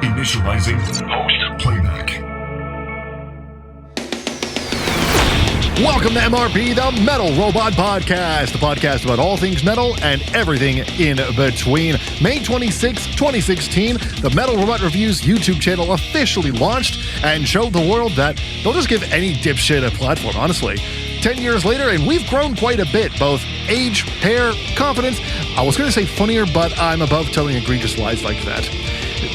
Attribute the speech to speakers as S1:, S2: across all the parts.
S1: Initializing host playback. Welcome to MRP, the Metal Robot Podcast, the podcast about all things metal and everything in between. May 26, 2016, the Metal Robot Reviews YouTube channel officially launched and showed the world that they'll just give any dipshit a platform, honestly. 10 years later, and we've grown quite a bit, both age, hair, confidence. I was going to say funnier, but I'm above telling egregious lies like that.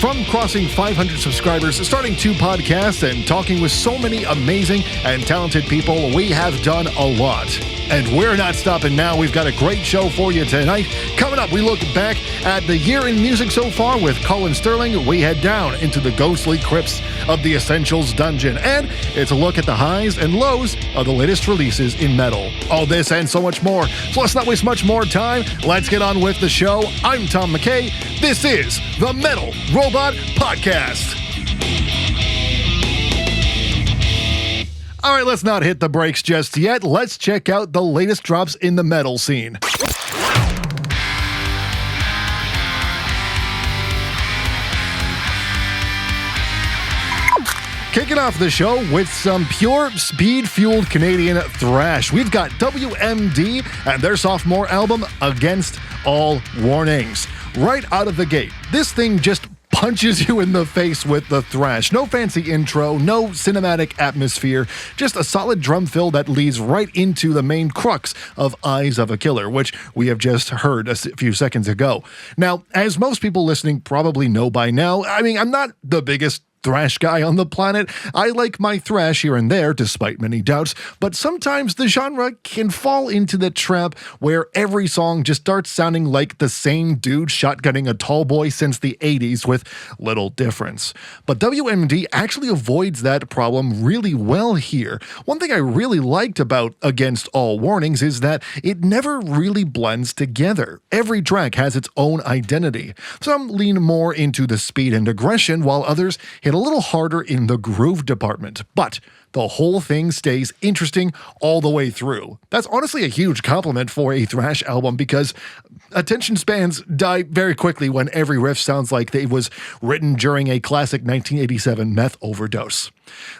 S1: From crossing 500 subscribers, starting 2 podcasts, and talking with so many amazing and talented people, we have done a lot. And we're not stopping now. We've got a great show for you tonight. Coming up, we look back at the year in music so far with Collin Sterling. We head down into the ghostly crypts of the Essentials Dungeon. And it's a look at the highs and lows of the latest releases in metal. All this and so much more. So let's not waste much more time. Let's get on with the show. I'm Tom McKay. This is the Metal Robot Podcast. All right, let's not hit the brakes just yet. Let's check out the latest drops in the metal scene. Kicking off the show with some pure speed-fueled Canadian thrash. We've got WMD and their sophomore album, Against All Warnings. Right out of the gate, this thing just punches you in the face with the thrash. No fancy intro, no cinematic atmosphere, just a solid drum fill that leads right into the main crux of Eyes of a Killer, which we have just heard a few seconds ago. Now, as most people listening probably know by now, I'm not the biggest thrash guy on the planet. I like my thrash here and there, despite many doubts, but sometimes the genre can fall into the trap where every song just starts sounding like the same dude shotgunning a tall boy since the 80s with little difference. But WMD actually avoids that problem really well here. One thing I really liked about Against All Warnings is that it never really blends together. Every track has its own identity. Some lean more into the speed and aggression, while others hit a little harder in the groove department, but the whole thing stays interesting all the way through. That's honestly a huge compliment for a thrash album because attention spans die very quickly when every riff sounds like it was written during a classic 1987 meth overdose.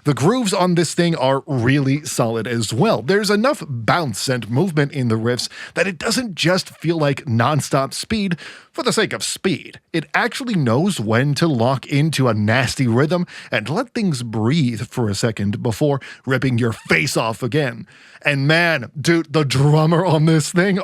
S1: The grooves on this thing are really solid as well. There's enough bounce and movement in the riffs that it doesn't just feel like nonstop speed for the sake of speed. It actually knows when to lock into a nasty rhythm and let things breathe for a second before ripping your face off again. And man, dude, the drummer on this thing,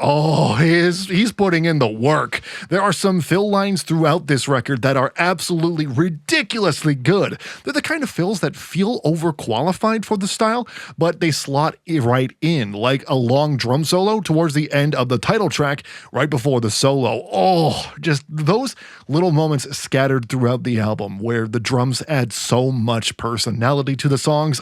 S1: he's putting in the work. There are some fill lines throughout this record that are absolutely ridiculously good. They're the kind of fills that feel overqualified for the style, but they slot right in, like a long drum solo towards the end of the title track right before the solo. Just those little moments scattered throughout the album where the drums add so much personality to the songs.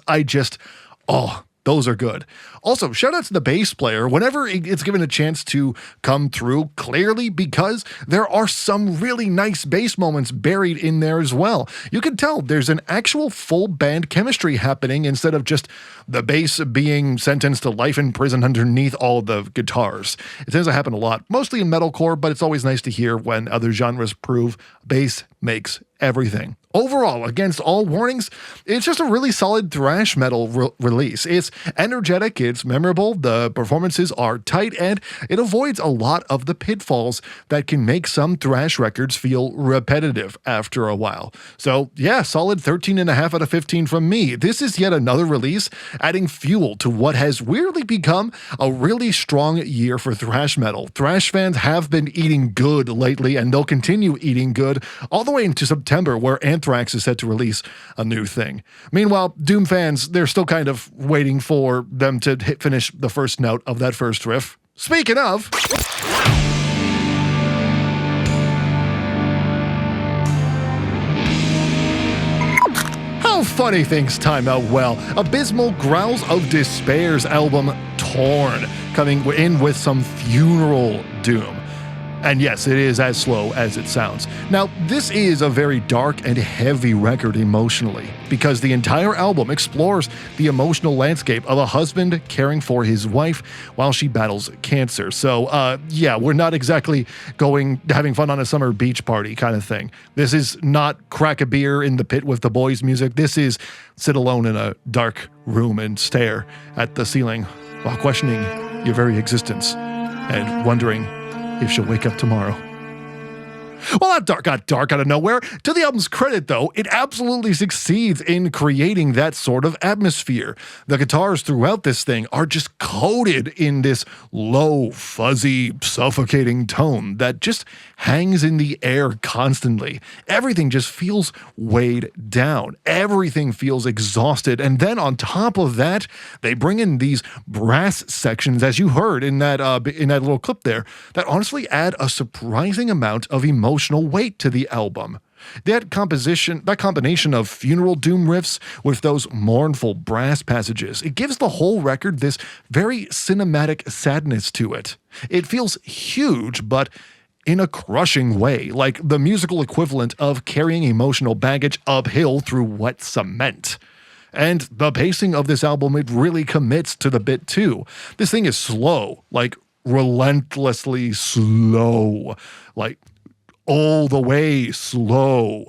S1: Those are good. Also, shout out to the bass player whenever it's given a chance to come through clearly, because there are some really nice bass moments buried in there as well. You can tell there's an actual full band chemistry happening instead of just the bass being sentenced to life in prison underneath all the guitars. It tends to happen a lot, mostly in metalcore, but it's always nice to hear when other genres prove bass makes everything. Overall, Against All Warnings, it's just a really solid thrash metal release. It's energetic, it's memorable, the performances are tight, and it avoids a lot of the pitfalls that can make some thrash records feel repetitive after a while. So yeah, solid 13.5 out of 15 from me. This is yet another release adding fuel to what has weirdly become a really strong year for thrash metal. Thrash fans have been eating good lately, and they'll continue eating good all the way into September, where Anthrax is set to release a new thing. Meanwhile, Doom fans, they're still kind of waiting for them to finish the first note of that first riff. Speaking of, how funny things time out well. Abysmal Growls of Despair's album Torn, coming in with some funeral doom. And yes, it is as slow as it sounds. Now, this is a very dark and heavy record emotionally, because the entire album explores the emotional landscape of a husband caring for his wife while she battles cancer. So, yeah, we're not exactly having fun on a summer beach party kind of thing. This is not crack a beer in the pit with the boys music. This is sit alone in a dark room and stare at the ceiling while questioning your very existence and wondering if she'll wake up tomorrow. Well, that got dark out of nowhere. To the album's credit, though, it absolutely succeeds in creating that sort of atmosphere. The guitars throughout this thing are just coated in this low, fuzzy, suffocating tone that just hangs in the air constantly. Everything just feels weighed down. Everything feels exhausted. And then on top of that, they bring in these brass sections, as you heard in that little clip there, that honestly add a surprising amount of emotional weight to the album. That combination of funeral doom riffs with those mournful brass passages, it gives the whole record this very cinematic sadness to it. It feels huge, but in a crushing way, like the musical equivalent of carrying emotional baggage uphill through wet cement. And the pacing of this album, it really commits to the bit too. This thing is slow, like relentlessly slow, like all the way slow.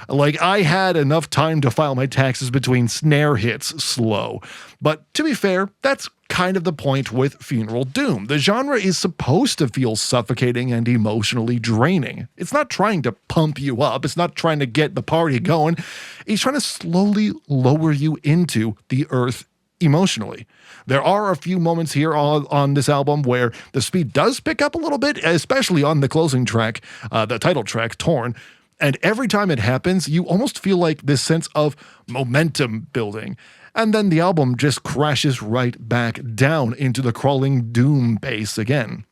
S1: Like, I had enough time to file my taxes between snare hits slow. But to be fair, that's kind of the point with Funeral Doom. The genre is supposed to feel suffocating and emotionally draining. It's not trying to pump you up. It's not trying to get the party going. It's trying to slowly lower you into the earth emotionally. There are a few moments here on this album where the speed does pick up a little bit, especially on the closing track, the title track, Torn. And every time it happens, you almost feel like this sense of momentum building. And then the album just crashes right back down into the crawling doom bass again.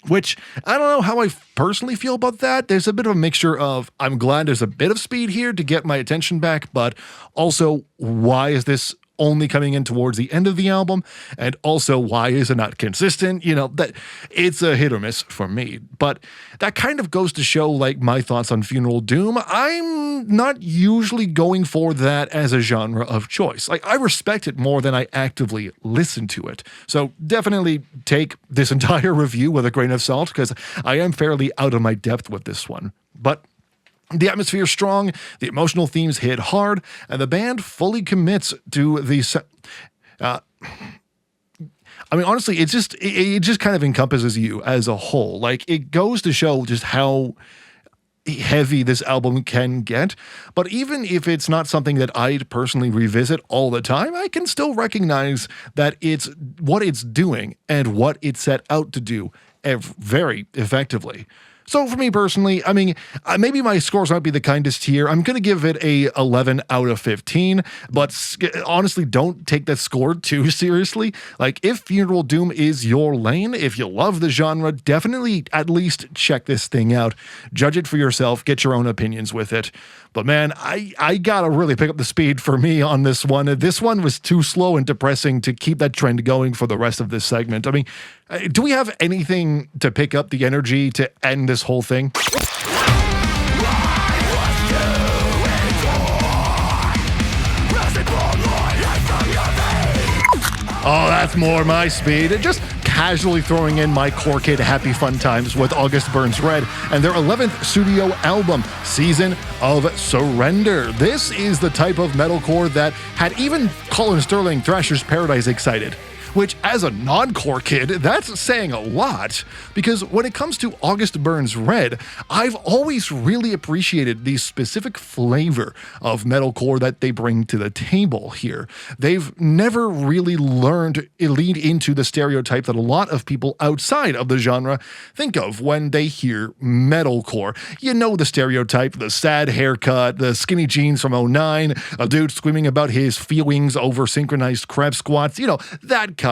S1: Which, I don't know how I personally feel about that. There's a bit of a mixture of, I'm glad there's a bit of speed here to get my attention back, but also, why is this only coming in towards the end of the album? And also, why is it not consistent? You know, that it's a hit or miss for me. But that kind of goes to show, like, my thoughts on Funeral Doom. I'm not usually going for that as a genre of choice. Like, I respect it more than I actively listen to it. So definitely take this entire review with a grain of salt, because I am fairly out of my depth with this one. But the atmosphere is strong, the emotional themes hit hard, and the band fully commits to the... I mean, honestly, it just kind of encompasses you as a whole. Like, it goes to show just how heavy this album can get. But even if it's not something that I'd personally revisit all the time, I can still recognize that it's what it's doing and what it set out to do very effectively. So for me personally, I mean, maybe my scores might be the kindest here. I'm going to give it a 11 out of 15, but honestly, don't take that score too seriously. Like, if Funeral Doom is your lane, if you love the genre, definitely at least check this thing out. Judge it for yourself, get your own opinions with it. But man, I gotta really pick up the speed for me on this one. This one was too slow and depressing to keep that trend going for the rest of this segment. I mean, do we have anything to pick up the energy to end this whole thing? Oh, that's more my speed. Just casually throwing in my Core Kid happy fun times with August Burns Red and their 11th studio album, Season of Surrender. This is the type of metalcore that had even Collin Sterling, Thrashers Paradise excited. Which, as a non-core kid, that's saying a lot, because when it comes to August Burns Red, I've always really appreciated the specific flavor of metalcore that they bring to the table here. They've never really learned to lead into the stereotype that a lot of people outside of the genre think of when they hear metalcore. You know the stereotype, the sad haircut, the skinny jeans from '09, a dude screaming about his feelings over synchronized crab squats, you know, that kind.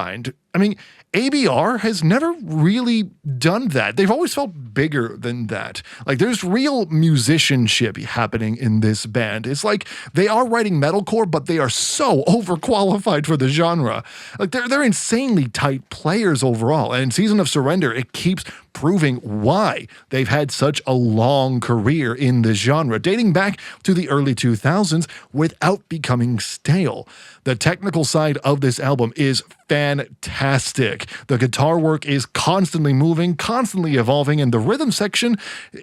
S1: I mean, ABR has never really done that. They've always felt bigger than that. Like, there's real musicianship happening in this band. It's like they are writing metalcore, but they are so overqualified for the genre. Like, they're insanely tight players overall. And in Season of Surrender, it keeps proving why they've had such a long career in this genre, dating back to the early 2000s without becoming stale. The technical side of this album is fantastic. The guitar work is constantly moving, constantly evolving, and the rhythm section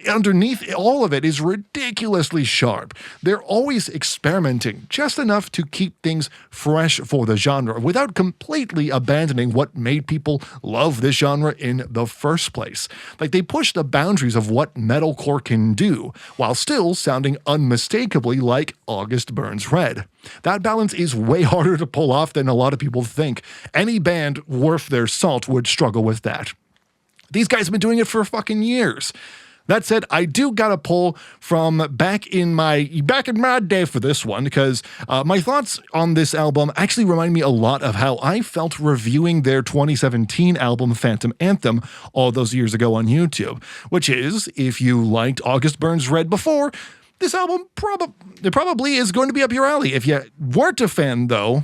S1: underneath all of it is ridiculously sharp. They're always experimenting just enough to keep things fresh for the genre without completely abandoning what made people love this genre in the first place. Like, they push the boundaries of what metalcore can do while still sounding unmistakably like August Burns Red. That balance is way harder to pull off than a lot of people think. Any band worth their salt would struggle with that. These guys have been doing it for fucking years. That said, I do got a pull from back in my day for this one, because my thoughts on this album actually remind me a lot of how I felt reviewing their 2017 album Phantom Anthem all those years ago on YouTube, which is, if you liked August Burns Red before, this album probably is going to be up your alley. If you weren't a fan, though,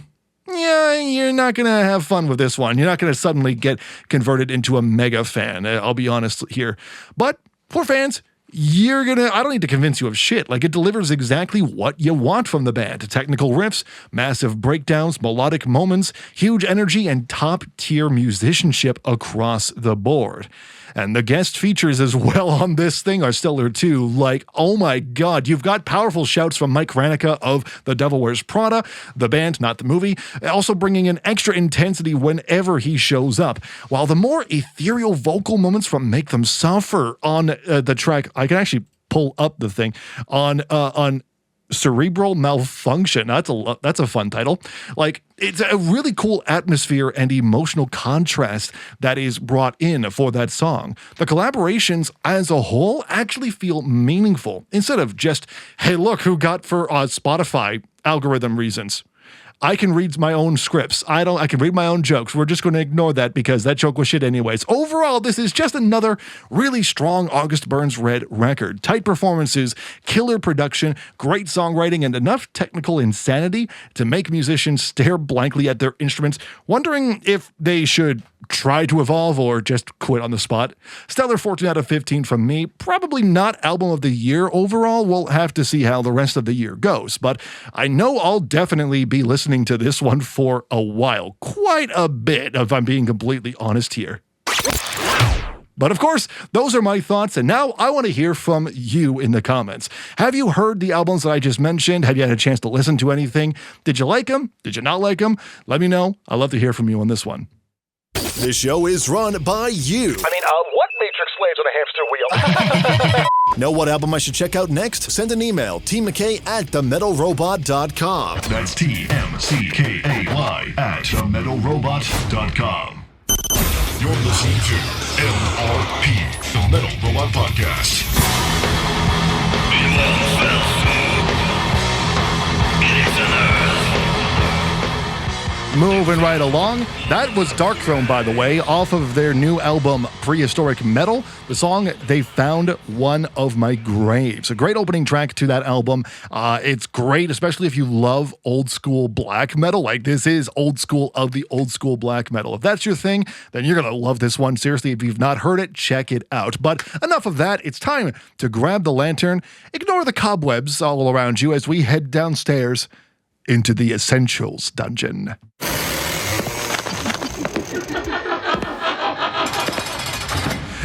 S1: yeah, you're not going to have fun with this one. You're not going to suddenly get converted into a mega fan. I'll be honest here. But for fans, I don't need to convince you of shit. Like, it delivers exactly what you want from the band. Technical riffs, massive breakdowns, melodic moments, huge energy, and top-tier musicianship across the board. And the guest features as well on this thing are stellar too. Like, oh my god, you've got powerful shouts from Mike Ranica of The Devil Wears Prada, the band, not the movie, also bringing in extra intensity whenever he shows up. While the more ethereal vocal moments from Make Them Suffer on the track, I can actually pull up the thing, on Cerebral Malfunction. That's a fun title. Like, it's a really cool atmosphere and emotional contrast that is brought in for that song. The collaborations as a whole actually feel meaningful instead of just, hey, look who got for Spotify algorithm reasons. I can read my own scripts. I can read my own jokes. We're just going to ignore that because that joke was shit anyways. Overall, this is just another really strong August Burns Red record. Tight performances, killer production, great songwriting, and enough technical insanity to make musicians stare blankly at their instruments, wondering if they should try to evolve or just quit on the spot. Stellar 14 out of 15 from me. Probably not album of the year overall. We'll have to see how the rest of the year goes, but I know I'll definitely be listening to this one for a while. Quite a bit, if I'm being completely honest here. But of course, those are my thoughts, and now I want to hear from you in the comments. Have you heard the albums that I just mentioned? Have you had a chance to listen to anything? Did you like them? Did you not like them? Let me know. I'd love to hear from you on this one.
S2: This show is run by you.
S3: What matrix slaves on a hamster wheel?
S2: Know what album I should check out next? Send an email, tmckay@themetalrobot.com.
S4: That's TMCKAY@themetalrobot.com. You're listening to MRP, the Metal Robot Podcast.
S1: Moving right along, that was Dark Throne, by the way, off of their new album, Prehistoric Metal. The song, They Found One of My Graves. A great opening track to that album. It's great, especially if you love old school black metal. Like, this is old school of the old school black metal. If that's your thing, then you're going to love this one. Seriously, if you've not heard it, check it out. But enough of that. It's time to grab the lantern, ignore the cobwebs all around you as we head downstairs into the Essentials Dungeon.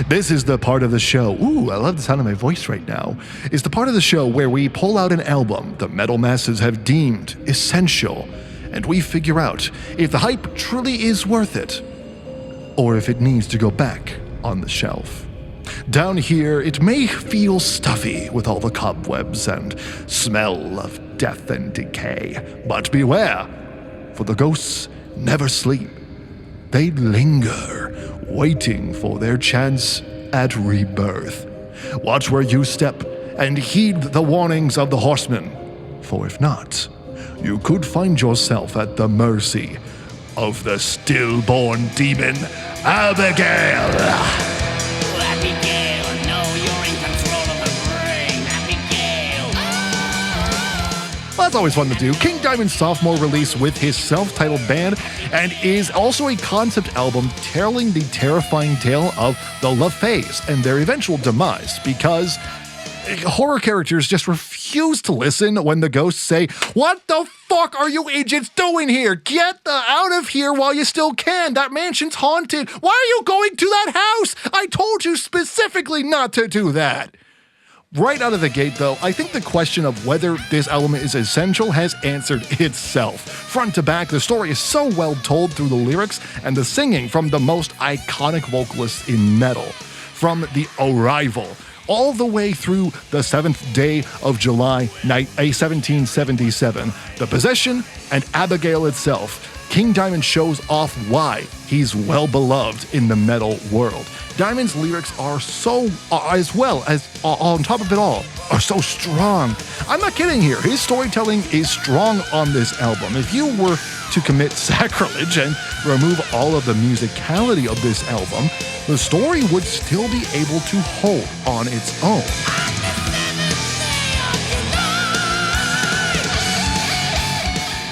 S1: This is the part of the show, I love the sound of my voice right now, is the part of the show where we pull out an album the metal masses have deemed essential, and we figure out if the hype truly is worth it, or if it needs to go back on the shelf. Down here, it may feel stuffy with all the cobwebs and smell of death and decay, but beware, for the ghosts never sleep. They linger, waiting for their chance at rebirth. Watch where you step and heed the warnings of the horsemen, for if not, you could find yourself at the mercy of the stillborn demon, Abigail.
S5: Abigail, no, you're in control of the brain. Abigail.
S1: Well, that's always fun to do. King Diamond's sophomore release with his self-titled band, and is also a concept album telling the terrifying tale of the LaFays and their eventual demise, because horror characters just refuse to listen when the ghosts say, "What the fuck are you agents doing here? Get out of here while you still can. That mansion's haunted. Why are you going to that house? I told you specifically not to do that." Right out of the gate, though, I think the question of whether this album is essential has answered itself. Front to back, the story is so well told through the lyrics and the singing from the most iconic vocalists in metal. From The Arrival all the way through The Seventh Day of July, 1777, The Possession, and Abigail itself, King Diamond shows off why he's well beloved in the metal world. Diamond's lyrics are so, as well as on top of it all, are so strong. I'm not kidding here. His storytelling is strong on this album. If you were to commit sacrilege and remove all of the musicality of this album, the story would still be able to hold on its own.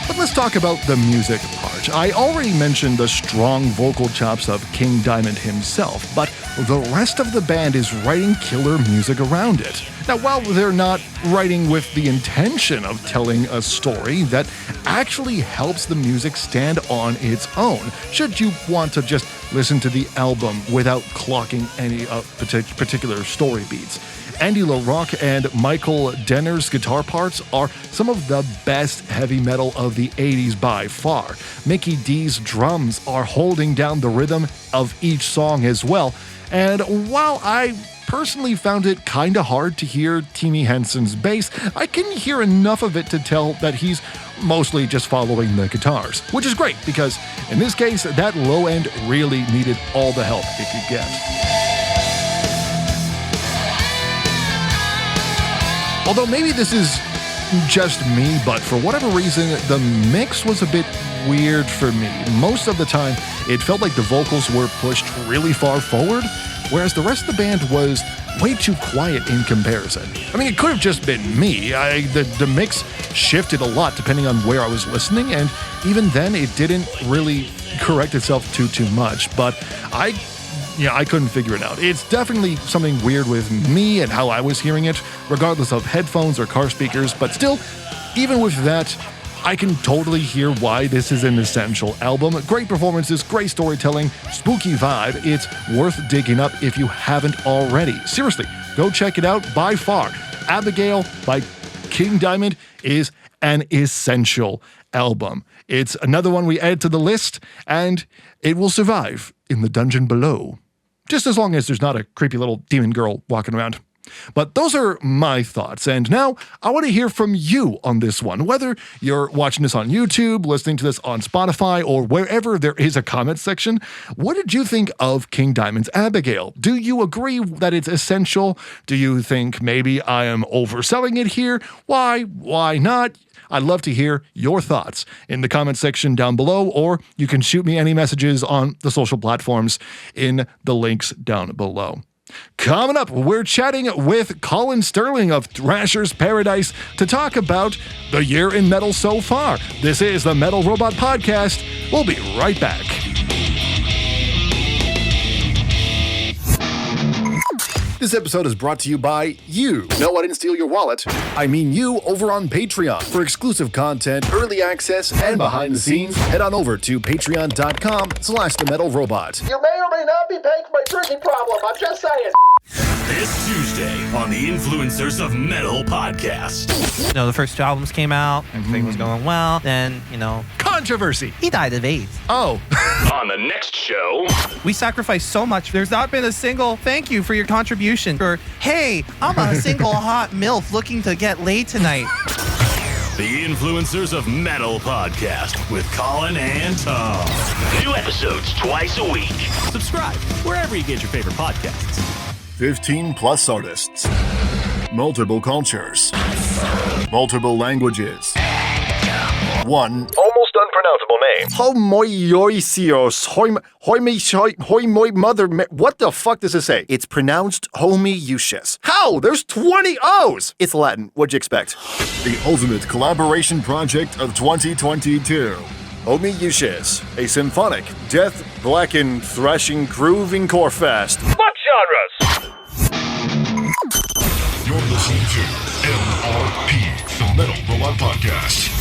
S1: But let's talk about the music part. I already mentioned the strong vocal chops of King Diamond himself, but the rest of the band is writing killer music around it. Now, while they're not writing with the intention of telling a story that actually helps the music stand on its own, should you want to just listen to the album without clocking any particular story beats. Andy LaRocque and Michael Denner's guitar parts are some of the best heavy metal of the 80s by far. Mickey D's drums are holding down the rhythm of each song as well. And while I personally found it kinda hard to hear Timmy Henson's bass, I can hear enough of it to tell that he's mostly just following the guitars, which is great because in this case, that low end really needed all the help it could get. Although maybe this is just me, but for whatever reason, the mix was a bit weird for me. Most of the time, it felt like the vocals were pushed really far forward, whereas the rest of the band was way too quiet in comparison. I mean, it could have just been me. The mix shifted a lot depending on where I was listening, and even then, it didn't really correct itself too much, but I couldn't figure it out. It's definitely something weird with me and how I was hearing it, regardless of headphones or car speakers, but still, even with that, I can totally hear why this is an essential album. Great performances, great storytelling, spooky vibe. It's worth digging up if you haven't already. Seriously, go check it out. By far, Abigail by King Diamond is an essential album. It's another one we add to the list, and it will survive in the dungeon below. Just as long as there's not a creepy little demon girl walking around. But those are my thoughts, and now I want to hear from you on this one. Whether you're watching this on YouTube, listening to this on Spotify, or wherever there is a comment section, what did you think of King Diamond's Abigail? Do you agree that it's essential? Do you think maybe I am overselling it here? Why not? I'd love to hear your thoughts in the comment section down below, or you can shoot me any messages on the social platforms in the links down below. Coming up, we're chatting with Collin Sterling of Thrashers Paradise to talk about the year in metal so far. This is the Metal Robot Podcast. We'll be right back.
S2: This episode is brought to you by you. No, I didn't steal your wallet. I mean you over on Patreon. For exclusive content, early access, and behind the scenes, head on over to patreon.com/themetalrobot.
S3: You may or may not be paying for my drinking problem. I'm just saying.
S4: This Tuesday on the Influencers of Metal podcast.
S6: The first 2 albums came out, everything was going well, then,
S1: Controversy.
S6: he died of AIDS.
S1: Oh.
S4: On the next show,
S6: We sacrificed so much. There's not been a single thank you for your contribution, or hey, I'm a single hot MILF looking to get laid tonight.
S4: the Influencers of Metal podcast with Collin and Tom. New episodes twice a week. Subscribe wherever you get your favorite podcasts.
S2: 15 plus artists. Multiple cultures. Multiple languages. One
S3: Almost unpronounceable name. name.
S2: Homoiousios. What the fuck does it say? It's pronounced Homoiousios. How? There's 20 O's! It's Latin. What'd you expect?
S1: The ultimate collaboration project of 2022.
S2: Homoiousios, a symphonic, death, blackened, thrashing, grooving core fest.
S3: What genres?
S1: You're listening to MRP, the Metal Robot Podcast.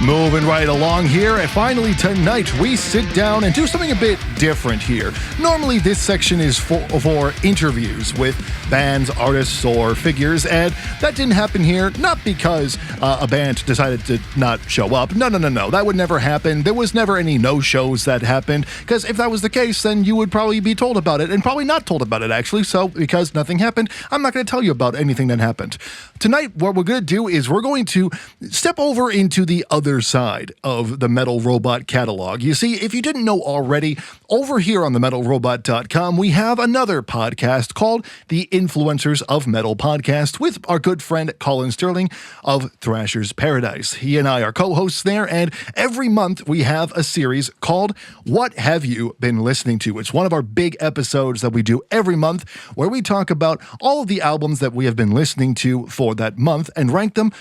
S1: Moving right along here, and finally tonight we sit down and do something a bit different here. Normally this section is for interviews with bands, artists, or figures, and that didn't happen here, not because a band decided to not show up. No, that would never happen. There was never any no-shows that happened, because if that was the case, then you would probably be told about it, and probably not told about it, actually. So, because nothing happened, I'm not going to tell you about anything that happened. Tonight, what we're going to do is we're going to step over into the other side of the Metal Robot catalog. You see, if you didn't know already, over here on the metalrobot.com, we have another podcast called the Influencers of Metal Podcast with our good friend Collin Sterling of Thrashers Paradise. He and I are co-hosts there, and every month we have a series called What Have You Been Listening To? It's one of our big episodes that we do every month where we talk about all of the albums that we have been listening to for that month and rank them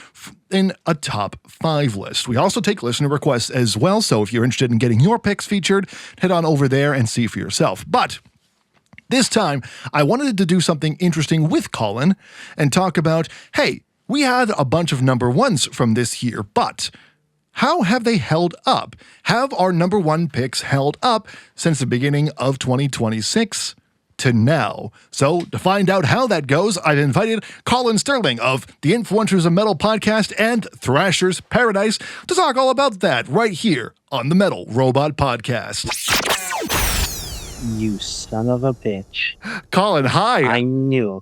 S1: in a top 5 list. We also take listener requests as well, so if you're interested in getting your picks featured, head on over there and see for yourself. But this time, I wanted to do something interesting with Collin and talk about, hey, we had a bunch of number ones from this year, but how have they held up? Have our number one picks held up since the beginning of 2026? To now. So, to find out how that goes, I've invited Collin Sterling of the Influencers of Metal podcast and Thrashers Paradise to talk all about that right here on the Metal Robot Podcast.
S7: You son of a bitch.
S2: Collin, hi.
S7: I knew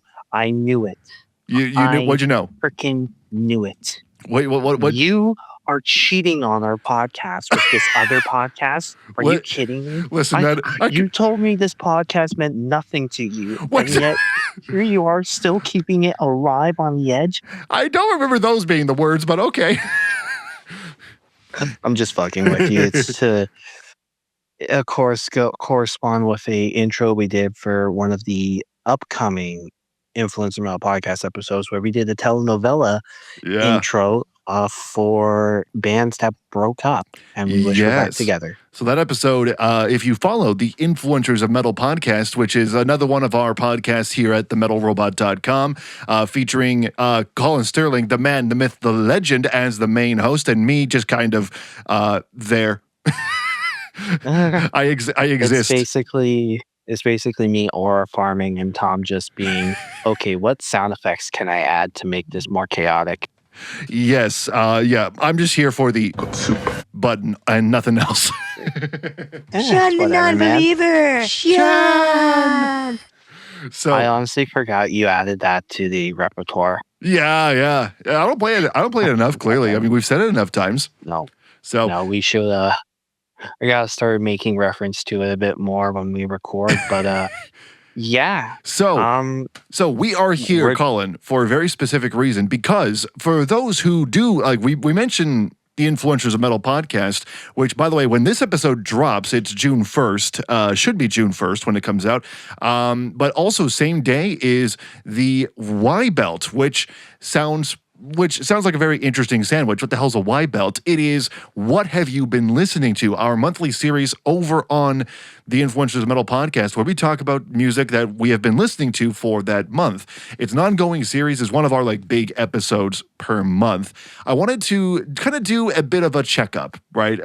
S7: it.
S2: You knew, what'd you know?
S7: Freaking knew it.
S2: Wait, what?
S7: You are cheating on our podcast with this other podcast. Are you kidding me?
S2: Listen, man.
S7: You told me this podcast meant nothing to you, and yet here you are still keeping it alive on the edge.
S2: I don't remember those being the words, but okay.
S7: I'm just fucking with you. It's to, of course, correspond with a intro we did for one of the upcoming Influencer Metal podcast episodes where we did a telenovela intro for bands that broke up, and we wish we're back together.
S2: So that episode, if you follow the Influencers of Metal podcast, which is another one of our podcasts here at themetalrobot.com, featuring Collin Sterling, the man, the myth, the legend, as the main host, and me just kind of there. I exist.
S7: It's basically me aura farming and Tom just being, okay, what sound effects can I add to make this more chaotic?
S2: Yes, I'm just here for the button and nothing else.
S8: Sean the non-believer! Sean!
S2: So
S7: I honestly forgot you added that to the repertoire.
S2: Yeah. I don't play it enough, clearly. I mean, we've said it enough times.
S7: No, we should, I gotta start making reference to it a bit more when we record, but yeah.
S2: So we are here, Collin, for a very specific reason, because for those who do, like we mentioned the Influencers of Metal podcast, which, by the way, when this episode drops, it's June 1st, should be June 1st when it comes out. But also same day is the Y Belt, which sounds like a very interesting sandwich. What the hell's a Y Belt? It is What Have You Been Listening To, our monthly series over on the Influencers of Metal podcast, where we talk about music that we have been listening to for that month. It's an ongoing series. It's one of our big episodes per month. I wanted to kind of do a bit of a checkup, right?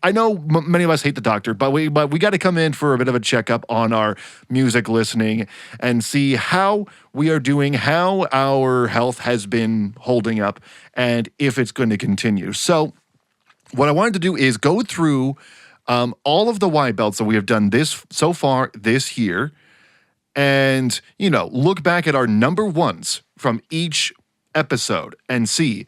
S2: I know many of us hate the doctor, but we got to come in for a bit of a checkup on our music listening and see how we are doing, how our health has been holding up, and if it's going to continue. So what I wanted to do is go through all of the Y belts that we have done so far this year, and look back at our number ones from each episode and see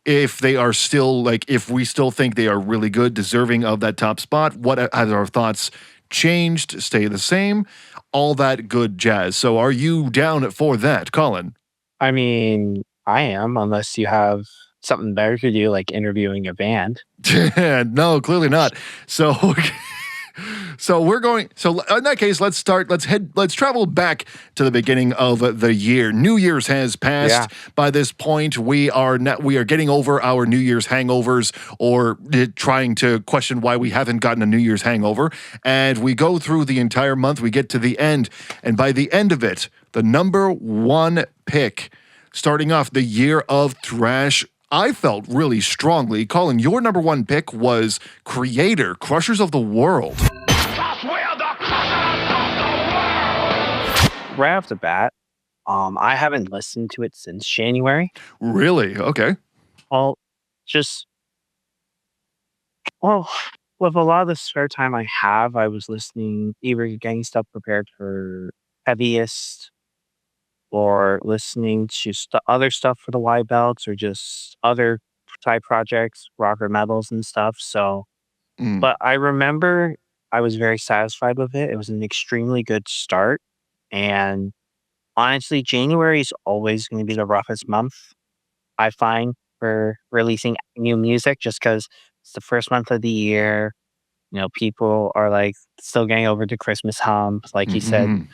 S2: if they are still if we still think they are really good, deserving of that top spot. What have our thoughts changed, stay the same, all that good jazz. So are you down for that, Collin?
S7: I mean, I am, unless you have something better to do, like interviewing a band.
S2: No, clearly not. So, so we're going. So in that case, let's start. Let's travel back to the beginning of the year. New Year's has passed. By this point, we are getting over our New Year's hangovers, or trying to question why we haven't gotten a New Year's hangover. And we go through the entire month. We get to the end, and by the end of it, the number one pick, starting off the year of thrash, I felt really strongly. Collin, your number one pick was Creator, Crushers of the World.
S7: Right off the bat, I haven't listened to it since January.
S2: Really? Okay.
S7: Well, with a lot of the spare time I have, I was listening, either getting stuff prepared for Heaviest, or listening to other stuff for the Y belts, or just other side projects, rocker metals and stuff. So, but I remember I was very satisfied with it. It was an extremely good start. And honestly, January is always going to be the roughest month, I find, for releasing new music, just because it's the first month of the year. You know, people are like still getting over the Christmas hump, like you said,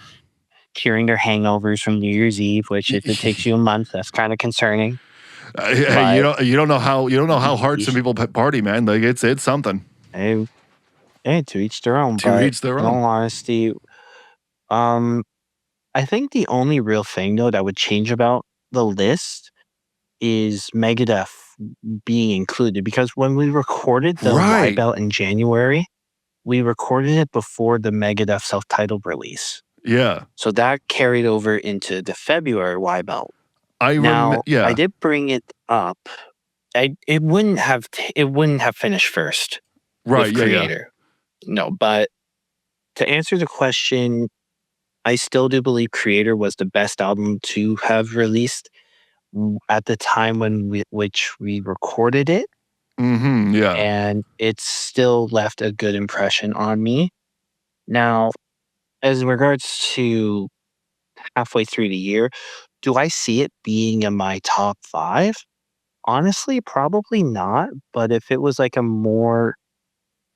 S7: curing their hangovers from New Year's Eve, which if it takes you a month, that's kind of concerning.
S2: You don't know how hard some people party, man. Like it's something.
S7: Hey, to each their own.
S2: To each their own.
S7: In all honesty, I think the only real thing though that would change about the list is Megadeth being included, because when we recorded the Y belt in January, we recorded it before the Megadeth self-titled release.
S2: Yeah.
S7: So that carried over into the February Y belt. I did bring it up. It wouldn't have finished first.
S2: Right.
S7: With Creator. No, but to answer the question, I still do believe Creator was the best album to have released at the time which we recorded it.
S2: Yeah.
S7: And it still left a good impression on me. Now, as regards to halfway through the year, do I see it being in my top 5? Honestly, probably not. But if it was like a more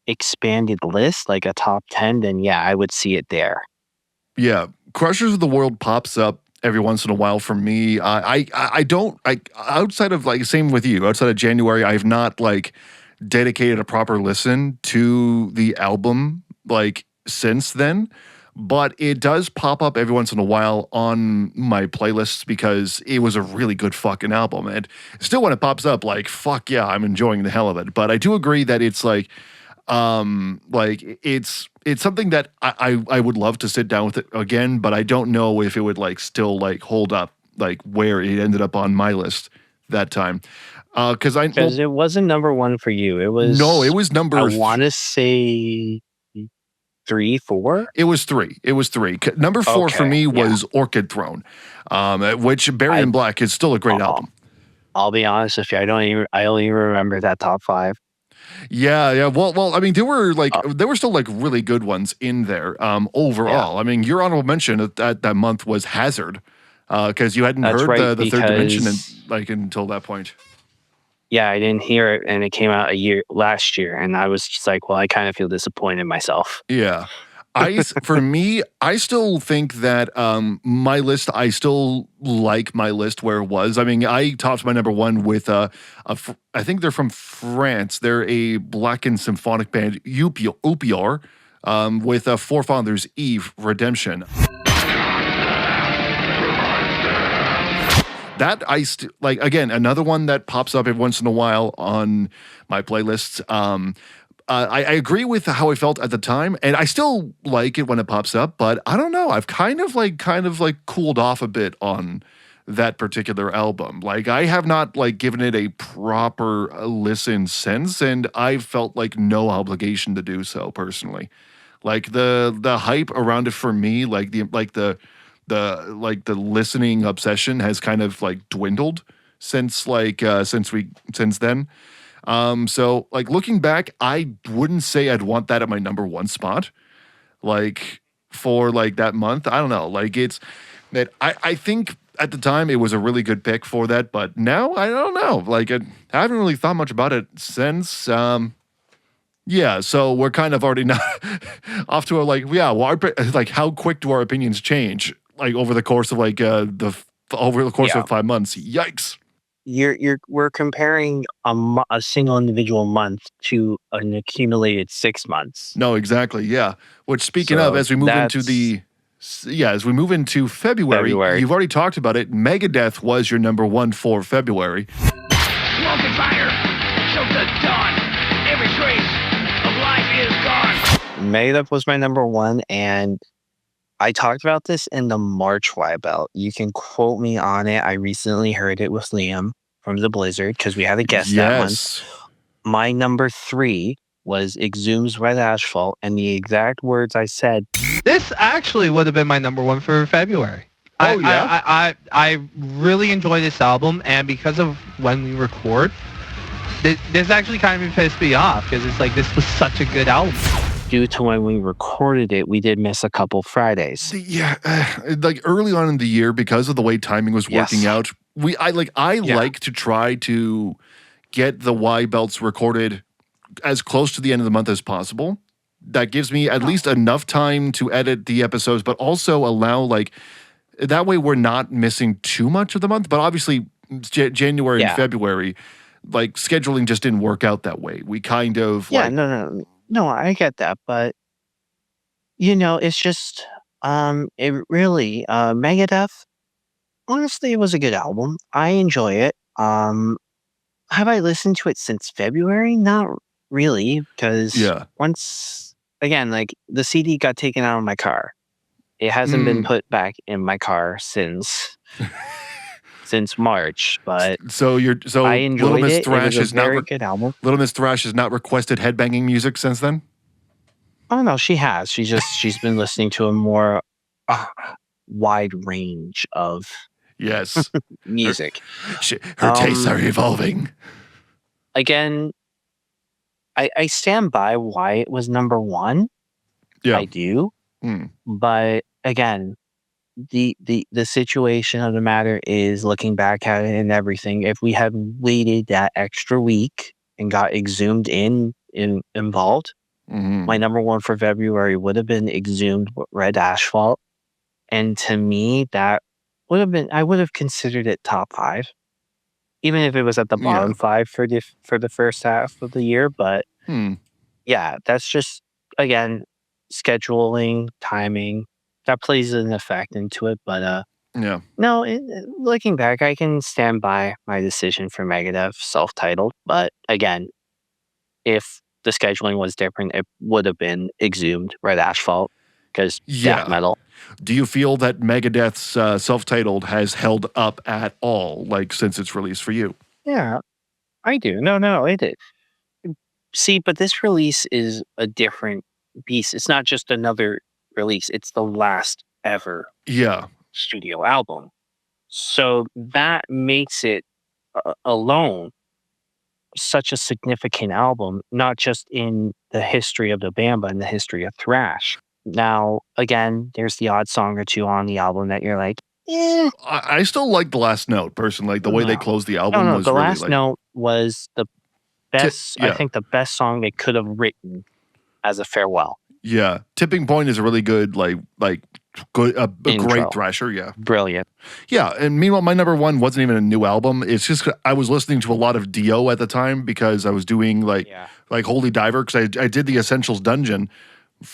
S7: expanded list, like a top 10, then yeah, I would see it there.
S2: Yeah. Crushers of the World pops up every once in a while for me. I don't, outside of like, same with you, outside of January, I have not like dedicated a proper listen to the album like since then. But it does pop up every once in a while on my playlists because it was a really good fucking album. And still when it pops up, like, fuck yeah, I'm enjoying the hell of it. But I do agree that it's like it's something that I would love to sit down with it again, but I don't know if it would like still like hold up like where it ended up on my list that time. Because
S7: it wasn't number 1 for you. It was
S2: number.
S7: I want to say 3, 4.
S2: It was 3. Number 4 for me was Orchid Throne, which Buried in Black is still a great album.
S7: I'll be honest with you. I only remember that top 5.
S2: Yeah. Well. I mean, there were still like really good ones in there. Overall, yeah. I mean, your honorable mention at that month was Hazard, because you hadn't heard the Third Dimension until that point.
S7: Yeah, I didn't hear it, and it came out last year, and I was just like, well, I kind of feel disappointed in myself.
S2: Yeah. For me, I still think that my list, I still like my list where it was. I mean, I topped my number 1 with, I think they're from France. They're a blackened symphonic band, Upior, with Forefathers Eve Redemption. That again, another one that pops up every once in a while on my playlists. I agree with how I felt at the time, and I still like it when it pops up, but I don't know. I've kind of cooled off a bit on that particular album. Like, I have not given it a proper listen since, and I felt like no obligation to do so personally. Like the hype around it for me, the listening obsession has kind of dwindled since then. So looking back, I wouldn't say I'd want that at my number 1 spot. For that month, I don't know. It's that I think at the time, it was a really good pick for that. But now, I don't know. Like, I haven't really thought much about it since. Yeah, so we're kind of already not off to a like how quick do our opinions change? Like over the course of like over the course of 5 months. Yikes.
S7: We're comparing a single individual month to an accumulated 6 months.
S2: No, exactly. Yeah. Which, speaking of, as we move into February, you've already talked about it. Megadeth was your number one for February.
S5: Smoke and fire, choked to dawn. Every trace of life is gone.
S7: Megadeth was my number one, and I talked about this in the March Y Belt. You can quote me on it. I recently heard it with Liam from the Blizzard because we had a guest that month. My number 3 was Exhumed's Red Asphalt, and the exact words I said.
S6: This actually would have been my number 1 for February.
S2: Oh, yeah?
S6: I really enjoy this album, and because of when we record, this actually kind of pissed me off because it's like this was such a good album.
S7: Due to when we recorded it, we did miss a couple Fridays.
S2: Yeah, like early on in the year, because of the way timing was working out, I like to try to get the Y belts recorded as close to the end of the month as possible. That gives me at least enough time to edit the episodes, but also allow that way we're not missing too much of the month. But obviously, January and February, like scheduling just didn't work out that way. We kind of
S7: No, I get that, but it's just it really Megadeth. Honestly, it was a good album. I enjoy it. Have I listened to it since February? Not really, because once again, like the CD got taken out of my car. It hasn't been put back in my car since March, but I enjoyed
S2: Little Miss
S7: it.
S2: Thrash
S7: It was a very good album.
S2: Little Miss Thrash has not requested headbanging music since then?
S7: Oh no, she has. She's been listening to a more wide range of music.
S2: Her tastes are evolving.
S7: Again, I stand by why it was number 1.
S2: Yeah.
S7: I do. But again, the situation of the matter is, looking back at it and everything, if we had waited that extra week and got Exhumed involved, my number 1 for February would have been Exhumed Red Asphalt. And to me, that would have been, I would have considered it top 5, even if it was at the bottom 5 for the first half of the year. But yeah, that's just, again, scheduling, timing, that plays an effect into it. But no, looking back, I can stand by my decision for Megadeth self-titled. But again, if the scheduling was different, it would have been Exhumed Red Asphalt, because death metal.
S2: Do you feel that Megadeth's self-titled has held up at all, like since its release for you?
S7: Yeah, I do. No, it did. See, but this release is a different beast. It's not just another release. It's the last ever studio album. So that makes it alone such a significant album, not just in the history of the band, but in the history of thrash. Now, again, there's the odd song or two on the album that you're like,
S2: I still like The Last Note, personally. Like the way they closed the album was
S7: the
S2: really
S7: Last Note was the best, I think the best song they could have written as a farewell.
S2: Yeah. Tipping Point is a really good, good, a great Thrasher. Yeah.
S7: Brilliant.
S2: Yeah. And meanwhile, my number 1 wasn't even a new album. It's just, I was listening to a lot of Dio at the time because I was doing like Holy Diver, because I did the Essentials Dungeon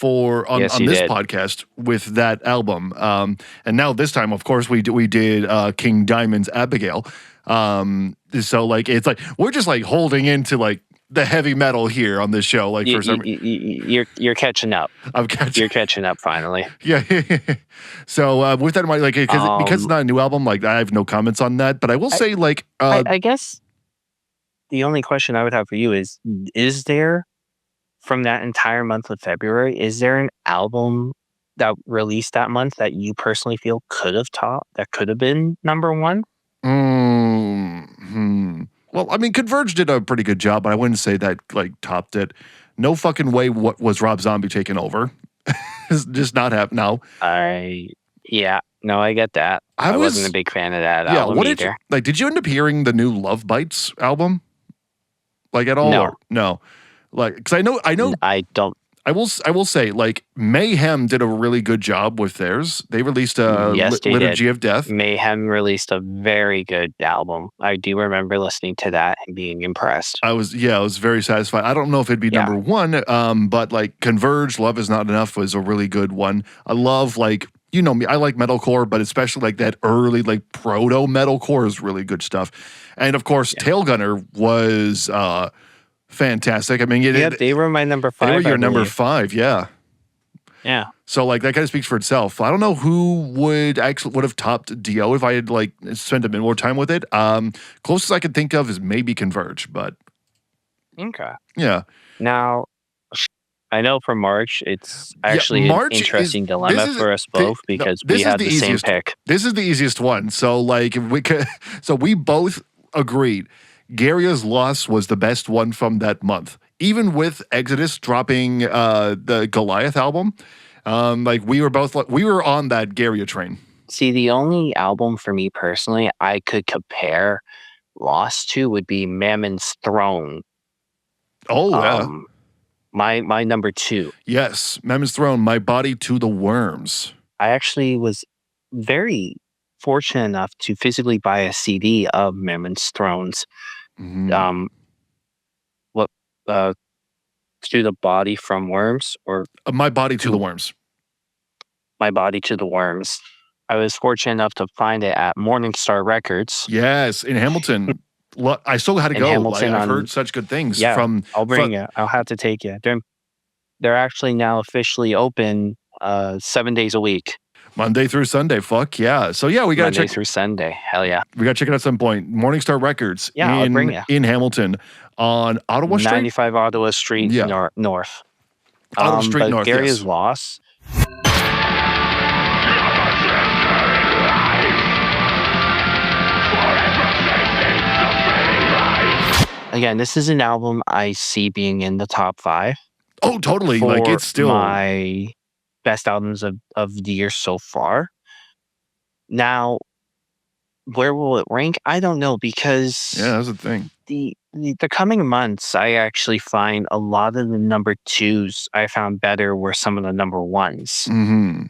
S2: on this podcast with that album. And now this time, of course, we did King Diamond's Abigail. So like, it's like, we're just like holding into like the heavy metal here on this show. Like for some
S7: you're catching up. You're catching up finally.
S2: Yeah. So with that in mind, like because it's not a new album, like I have no comments on that. But I will say, like,
S7: I guess the only question I would have for you is there, from that entire month of February, is there an album that released that month that you personally feel could have topped, that could have been number 1?
S2: Well, I mean, Converge did a pretty good job, but I wouldn't say that like topped it. No fucking way. What was Rob Zombie taking over? It's just not happening now.
S7: Yeah, No, I get that. I wasn't a big fan of that album either.
S2: Did you end up hearing the new Love Bites album? Like at all?
S7: No.
S2: Or, no. Like, because I know.
S7: I don't.
S2: I will say, like, Mayhem did a really good job with theirs. They released a Liturgy of Death.
S7: Mayhem released a very good album. I do remember listening to that and being impressed.
S2: I was very satisfied. I don't know if it'd be number one, but like Converge, Love Is Not Enough was a really good one. I love, like, you know me, I like metalcore, but especially like that early, like, proto metalcore is really good stuff. And of course, Tail Gunner was fantastic. I mean,
S7: they were my number 5.
S2: They were your number 5, yeah.
S7: Yeah.
S2: So like that kind of speaks for itself. I don't know who would have topped Dio if I had like spent a bit more time with it. Closest I could think of is maybe Converge, but
S7: okay.
S2: Yeah.
S7: Now, I know for March, it's actually an interesting dilemma for us both because we had the same pick.
S2: This is the easiest one. So like we both agreed. Garia's Loss was the best one from that month. Even with Exodus dropping the Goliath album, like we were on that Garia train.
S7: See, the only album for me personally I could compare Lost to would be Mammon's Throne.
S2: Oh, yeah.
S7: My number 2.
S2: Yes, Mammon's Throne, My Body to the Worms.
S7: I actually was very fortunate enough to physically buy a CD of Mammon's Thrones.
S2: Mm-hmm.
S7: To the Body from Worms, or
S2: My Body to the Worms.
S7: My Body to the Worms. I was fortunate enough to find it at Morningstar Records.
S2: Yes, in Hamilton. I still had to go. I've heard such good things.
S7: Yeah, I'll bring you. I'll have to take you. They're actually now officially open 7 days a week.
S2: Monday through Sunday. Fuck yeah. So yeah, we got to check.
S7: Monday through Sunday. Hell yeah.
S2: We got to check it out at some point. Morningstar Records.
S7: Yeah, I'll bring you.
S2: In Hamilton on Ottawa Street.
S7: 95 Ottawa Street North.
S2: Ottawa Street North,
S7: Gary's Loss. Again, this is an album I see being in the top 5.
S2: Oh, totally. Like it's still
S7: my best albums of the year so far. Now, where will it rank? I don't know, because
S2: that's the thing.
S7: The coming months, I actually find a lot of the number 2s I found better were some of the number 1s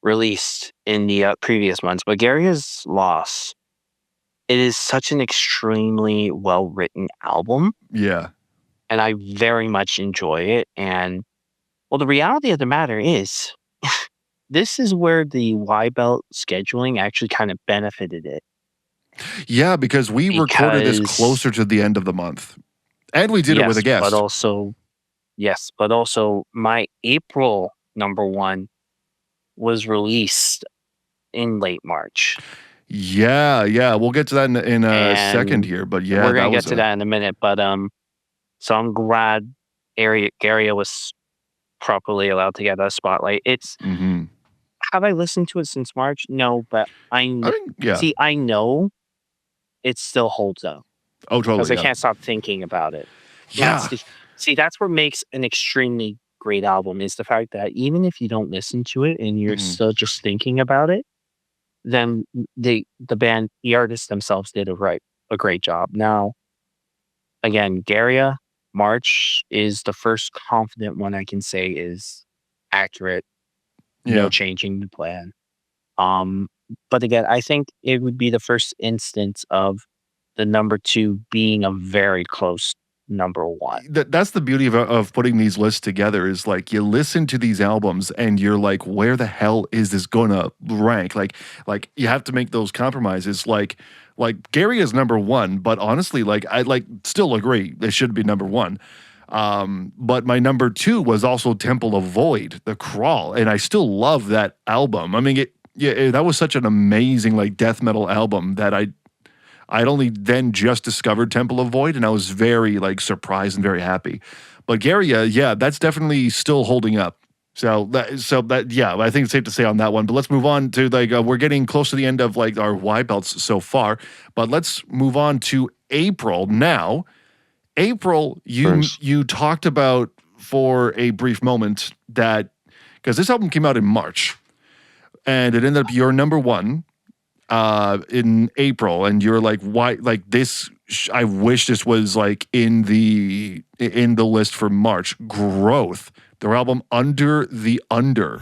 S7: released in the previous months. But Gary's Loss, it is such an extremely well-written album.
S2: Yeah.
S7: And I very much enjoy it. And, well, the reality of the matter is, this is where the Y-Belt scheduling actually kind of benefited it.
S2: Yeah, because we recorded this closer to the end of the month. And we did it with a guest.
S7: But also my April number 1 was released in late March.
S2: Yeah. We'll get to that in a second here. But yeah,
S7: we're going to get to that in a minute. But so I'm glad Garia was properly allowed to get a spotlight. It's have I listened to it since March? No, but I know it still holds up.
S2: Oh, totally.
S7: Because I can't stop thinking about it.
S2: Yeah.
S7: That's what makes an extremely great album, is the fact that even if you don't listen to it and you're still just thinking about it, then the band, the artists themselves did a great job. Now, again, Garia, March is the first confident one I can say is accurate. No changing the plan. But again, I think it would be the first instance of the number 2 being a very close number 1.
S2: That's the beauty of putting these lists together, is like you listen to these albums and you're like, where the hell is this gonna rank? Like you have to make those compromises. Like Gary is number 1, but honestly, like I still agree it should be number 1. But my number 2 was also Temple of Void, The Crawl, and I still love that album. I mean, that was such an amazing like death metal album that I'd only then just discovered Temple of Void, and I was very like surprised and very happy. But Garia, that's definitely still holding up. So I think it's safe to say on that one. But let's move on to we're getting close to the end of like our Y belts so far. But let's move on to April now. April, you talked about for a brief moment that because this album came out in March. and it ended up your number one in April, and you're like, why? Like this? I wish this was like in the list for March. Growth, their album Under the Under.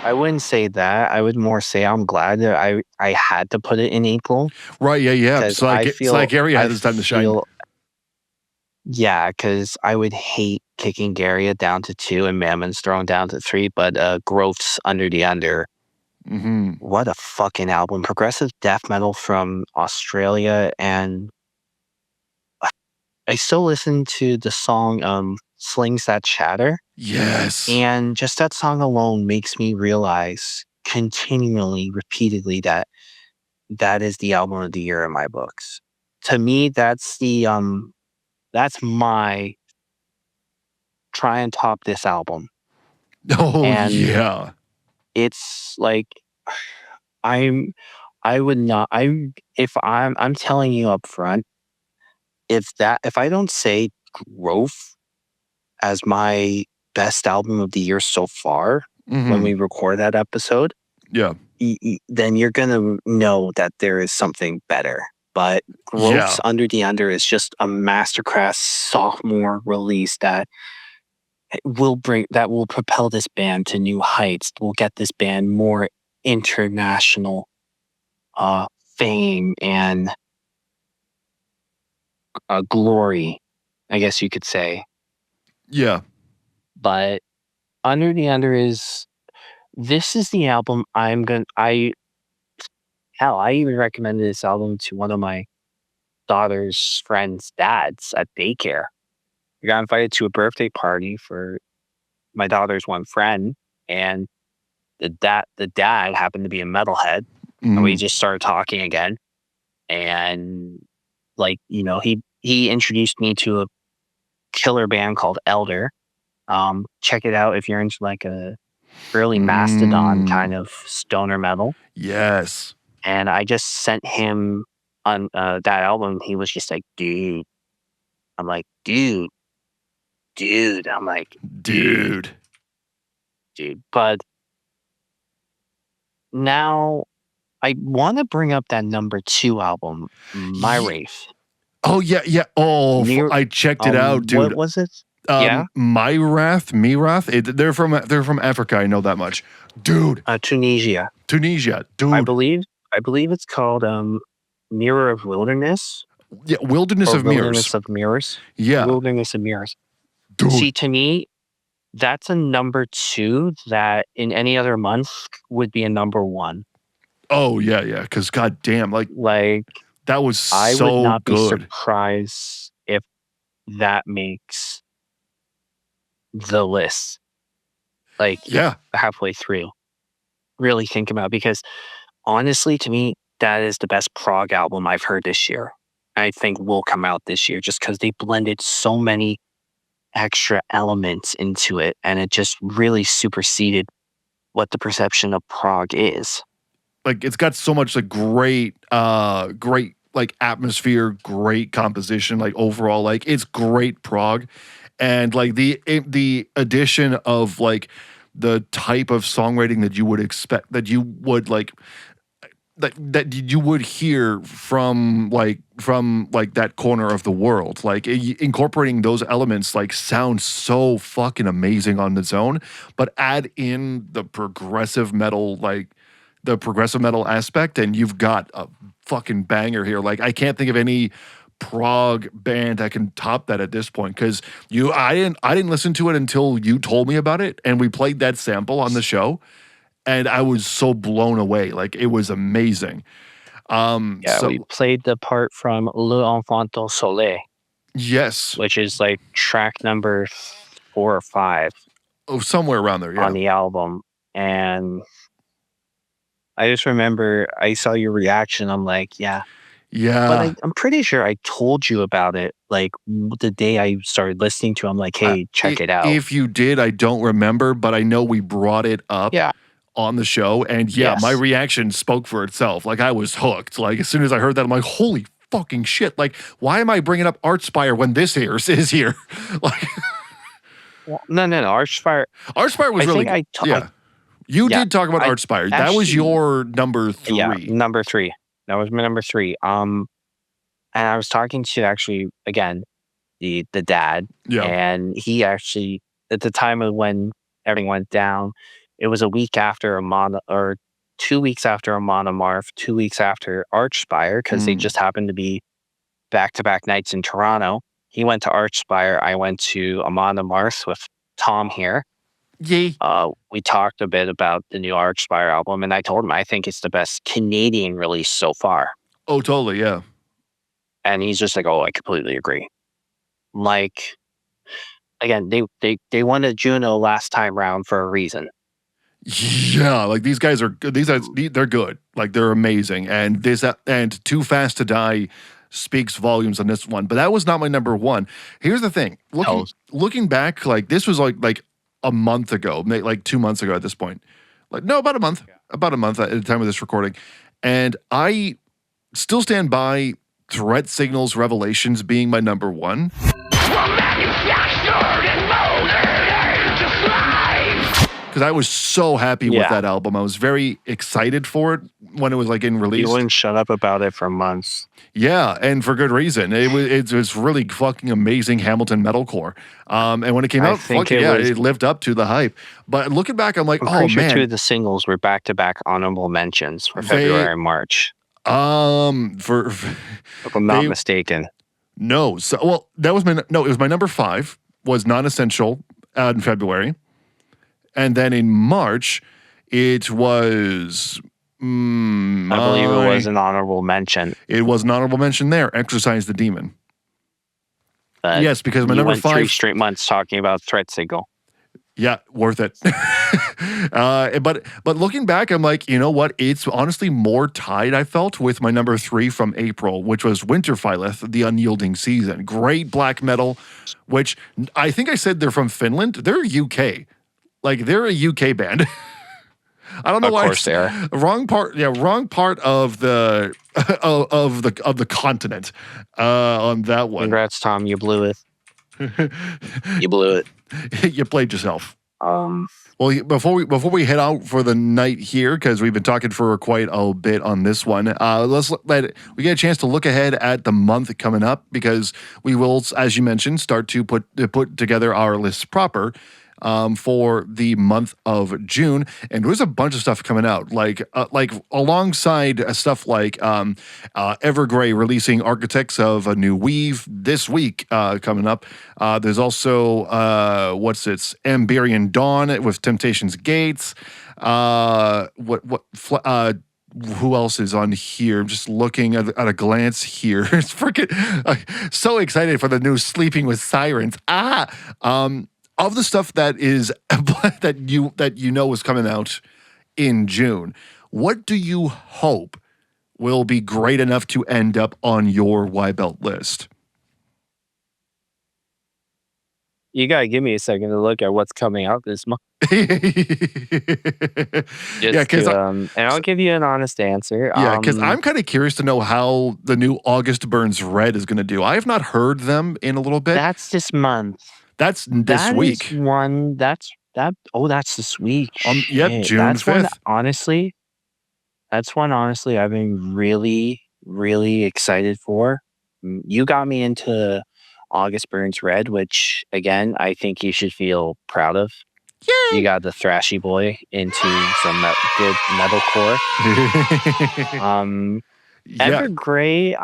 S7: I wouldn't say that. I would more say I'm glad that I had to put it in April.
S2: Right? Yeah. It's like Gary had his time to shine.
S7: Yeah, because I would hate kicking Garia down to 2 and Mammon's thrown down to 3, but Growth's Under the Under.
S2: Mm-hmm.
S7: What a fucking album. Progressive death metal from Australia, and I still listen to the song Slings That Chatter.
S2: Yes.
S7: And just that song alone makes me realize continually, repeatedly, that is the album of the year in my books. To me, that's my try and top this album.
S2: Oh,
S7: and
S2: yeah.
S7: It's like I'm telling you up front, if I don't say Growth as my best album of the year so far, when we record that episode,
S2: yeah,
S7: then you're gonna know that there is something better. But Growth's Under the Under is just a masterclass sophomore release that will propel this band to new heights. Will get this band more international fame and glory, I guess you could say.
S2: Yeah.
S7: But Under the Under is the album I even recommended this album to one of my daughter's friends' dads at daycare. I got invited to a birthday party for my daughter's one friend, and the dad happened to be a metalhead, and we just started talking again. And he introduced me to a killer band called Elder. Check it out if you're into like a early Mastodon kind of stoner metal.
S2: Yes.
S7: And I just sent him on that album. He was just like, dude. I'm like, dude. I'm like, dude. But now I want to bring up that number 2 album, My Wraith.
S2: Oh, yeah. Oh, I checked it out, dude.
S7: What was it?
S2: My Wrath. They're from Africa. I know that much, dude.
S7: Tunisia,
S2: dude.
S7: I believe it's called Mirror of Wilderness.
S2: Yeah, Wilderness of Mirrors.
S7: Wilderness of Mirrors.
S2: Yeah,
S7: Wilderness of Mirrors.
S2: Dude.
S7: See, to me, that's a number 2 that in any other month would be a number 1.
S2: Oh yeah. Because goddamn, like that was so
S7: I would not
S2: good.
S7: be surprised if that makes the list. Halfway through, really think about it, because honestly, to me, that is the best prog album I've heard this year. I think will come out this year, just because they blended so many extra elements into it, and it just really superseded what the perception of prog is.
S2: Like it's got so much great like atmosphere, great composition, like overall, like it's great prog. And like the addition of like the type of songwriting that you would expect, that you would like that you would hear from that corner of the world, like incorporating those elements like sounds so fucking amazing on its own, but add in the progressive metal aspect, and you've got a fucking banger here. Like I can't think of any prog band that can top that at this point, because I didn't listen to it until you told me about it, and we played that sample on the show, and I was so blown away. Like it was amazing.
S7: We played the part from Le Enfant au Soleil.
S2: Yes,
S7: which is like track number 4 or 5.
S2: Oh, somewhere around there, yeah,
S7: on the album. And I just remember I saw your reaction. I'm like, yeah. But I'm pretty sure I told you about it like the day I started listening to it. I'm like, hey, check it out.
S2: If you did, I don't remember, but I know we brought it up on the show. And my reaction spoke for itself. Like I was hooked. Like as soon as I heard that, I'm like, holy fucking shit. Like, why am I bringing up Archspire when this is here? Like,
S7: Well, no. Archspire.
S2: Archspire was
S7: I
S2: really
S7: think
S2: You did talk about Archspire. That was your number 3.
S7: Yeah, number 3. That was my number 3. And I was talking to actually again the dad, and he actually at the time of when everything went down, it was a week after Amana, or 2 weeks after Amana Marth, 2 weeks after Archspire, because they just happened to be back-to-back nights in Toronto. He went to Archspire. I went to Amana Marth with Tom here.
S2: Yay.
S7: We talked a bit about the new Archspire album, and I told him I think it's the best Canadian release so far.
S2: Oh, totally, yeah.
S7: And he's just like, oh, I completely agree. Like, again, they won a Juno last time round for a reason.
S2: Yeah, like these guys are good. They're good. Like, they're amazing. And Too Fast to Die speaks volumes on this one. But that was not my number 1. Here's the thing. Looking back, like, this was like a month ago, like 2 months ago at this point. Like, no, about a month. About a month at the time of this recording. And I still stand by Threat Signals Revelations being my number 1. Because I was so happy with that album. I was very excited for it when it was like in release.
S7: You wouldn't shut up about it for months.
S2: Yeah, and for good reason. It was really fucking amazing Hamilton metalcore. And when it came out, it lived up to the hype. But looking back, I'm like,
S7: I'm
S2: man.
S7: 2 of the singles were back-to-back honorable mentions for February and March. If I'm not mistaken.
S2: No. So, well, it was my number 5, was Non-Essential in February. And then in March, it was...
S7: I believe it was an honorable mention.
S2: It was an honorable mention there, Exercise the Demon. Yes, because my number 5...
S7: 3 straight months talking about Threat Signal.
S2: Yeah, worth it. But looking back, I'm like, you know what? It's honestly more tied, I felt, with my number 3 from April, which was Winterfyleth, The Unyielding Season. Great black metal, which I think I said they're from Finland. They're UK. Like, they're a UK band. I don't know why. Of course they are. Wrong part of the of the continent on that one.
S7: Congrats, Tom. You blew it. You blew it.
S2: You played yourself. Well, before we head out for the night here, because we've been talking for quite a bit on this one, we get a chance to look ahead at the month coming up, because we will, as you mentioned, start to put together our list proper. For the month of June, and there's a bunch of stuff coming out, like alongside stuff like Evergrey releasing Architects of a New Weave this week coming up. There's also Amberian Dawn with Temptation's Gates. Who else is on here? I'm just looking at a glance here. It's freaking so excited for the new Sleeping with Sirens. Of the stuff that is that you know is coming out in June, what do you hope will be great enough to end up on your Y-Belt list?
S7: You gotta give me a second to look at what's coming out this month. And I'll give you an honest answer.
S2: Yeah, because I'm kind of curious to know how the new August Burns Red is going to do. I have not heard them in a little bit.
S7: That's this month.
S2: That's this week.
S7: That's this week.
S2: Yep, June 5th.
S7: That's one honestly I've been really, really excited for. You got me into August Burns Red, which again I think you should feel proud of. Yay! You got the thrashy boy into some good metalcore. Evergrey,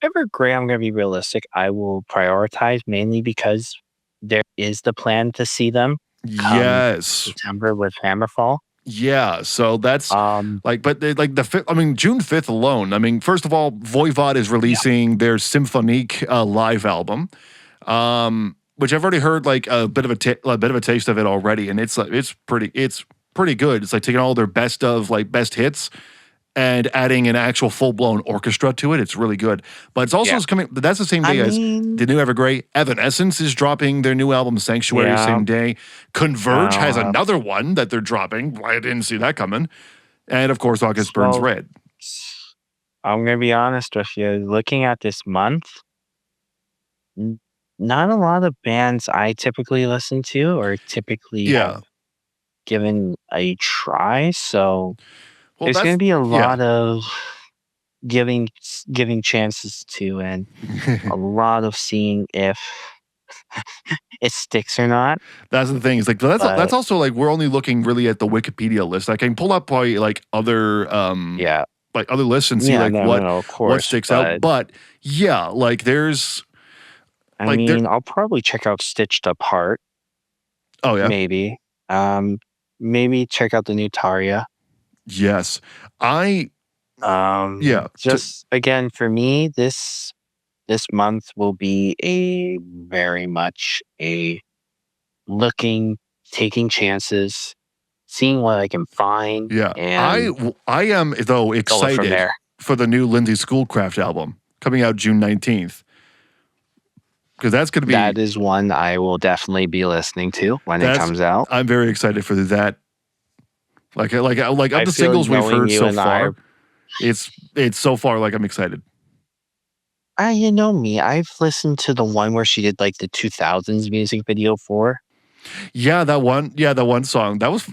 S7: Evergrey, I'm going to be realistic. I will prioritize mainly because there is the plan to see them.
S2: Yes.
S7: September with Hammerfall.
S2: Yeah, so that's June 5th alone. I mean, first of all, Voivod is releasing their Symphonique live album, which I've already heard like a bit of a taste of it already, and it's pretty good. It's like taking all their best hits and adding an actual full-blown orchestra to it. It's really good. But it's also coming... That's the same day as the new Evergrey. Evanescence is dropping their new album, Sanctuary, same day. Converge has another one that they're dropping. I didn't see that coming. And, of course, August Burns Red.
S7: I'm gonna be honest with you. Looking at this month, not a lot of bands I typically listen to or typically have given a try. So there's going to be a lot of giving chances to, and a lot of seeing if it sticks or not.
S2: That's the thing. It's like that's also like we're only looking really at the Wikipedia list. I can pull up probably like other like other lists and see what sticks out. But yeah, like there's.
S7: I mean, I'll probably check out Stitched Apart.
S2: Oh yeah,
S7: maybe. Maybe check out the new Tarja.
S2: Yes,
S7: Just again for me, this month will be a very much a taking chances, seeing what I can find.
S2: Yeah,
S7: and
S2: I am though excited for the new Lindsay Schoolcraft album coming out June 19th. Because that's going to be...
S7: That is one I will definitely be listening to when it comes out.
S2: I'm very excited for that. Like of the singles we've heard so far, it's so far like I'm excited.
S7: You know me. I've listened to the one where she did like the 2000s music video for.
S2: Yeah, that one. Yeah, that one song. That's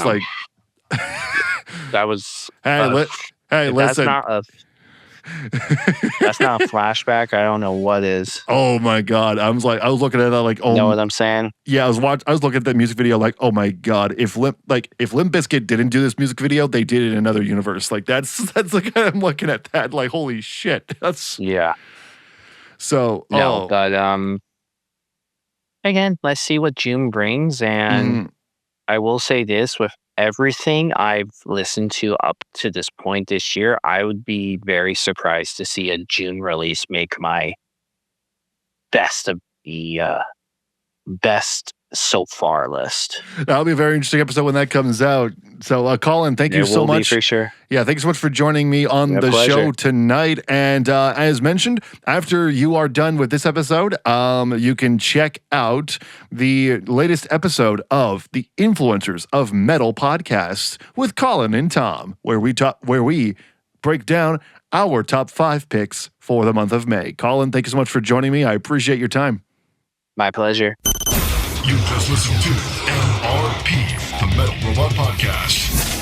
S2: like...
S7: that was...
S2: Hey, listen.
S7: That's not a flashback. I don't know what is.
S2: Oh my god! I was looking at that like, oh,
S7: you know what I'm saying?
S2: Yeah, I was looking at that music video like, oh my god! If Limp Bizkit didn't do this music video, they did it in another universe. Like that's like I'm looking at that like, holy shit! That's So
S7: but again, let's see what June brings, and I will say this with everything I've listened to up to this point this year, I would be very surprised to see a June release make my best of the best so far list.
S2: That'll be a very interesting episode when that comes out. So, Collin, thank you so much.
S7: For sure.
S2: Yeah, thank you so much for joining me on the show tonight. And as mentioned, after you are done with this episode, you can check out the latest episode of the Influencers of Metal podcast with Collin and Tom, where we break down our top 5 picks for the month of May. Collin, thank you so much for joining me. I appreciate your time.
S7: My pleasure.
S9: You just listened to MRP, the Metal Robot Podcast.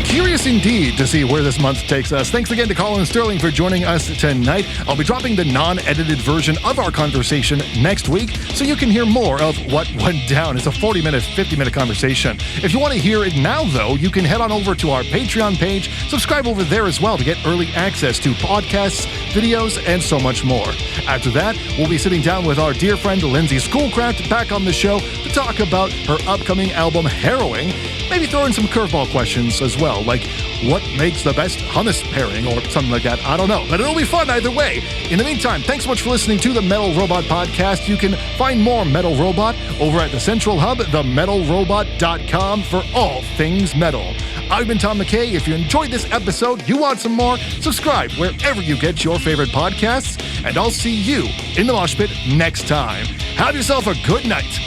S1: Curious indeed to see where this month takes us. Thanks again to Collin Sterling for joining us tonight. I'll be dropping the non-edited version of our conversation next week, so you can hear more of what went down. It's a 40-minute, 50-minute conversation. If you want to hear it now, though, you can head on over to our Patreon page, subscribe over there as well to get early access to podcasts, videos, and so much more. After that, we'll be sitting down with our dear friend Lindsay Schoolcraft back on the show to talk about her upcoming album, Harrowing, maybe throw in some curveball questions as well, like what makes the best hummus pairing or something like that. I don't know, but it'll be fun either way. In the meantime, thanks so much for listening to the Metal Robot Podcast. You can find more Metal Robot over at the Central Hub, themetalrobot.com, for all things metal. I've been Tom McKay. If you enjoyed this episode, you want some more, subscribe wherever you get your favorite podcasts, and I'll see you in the mosh pit next time. Have yourself a good night.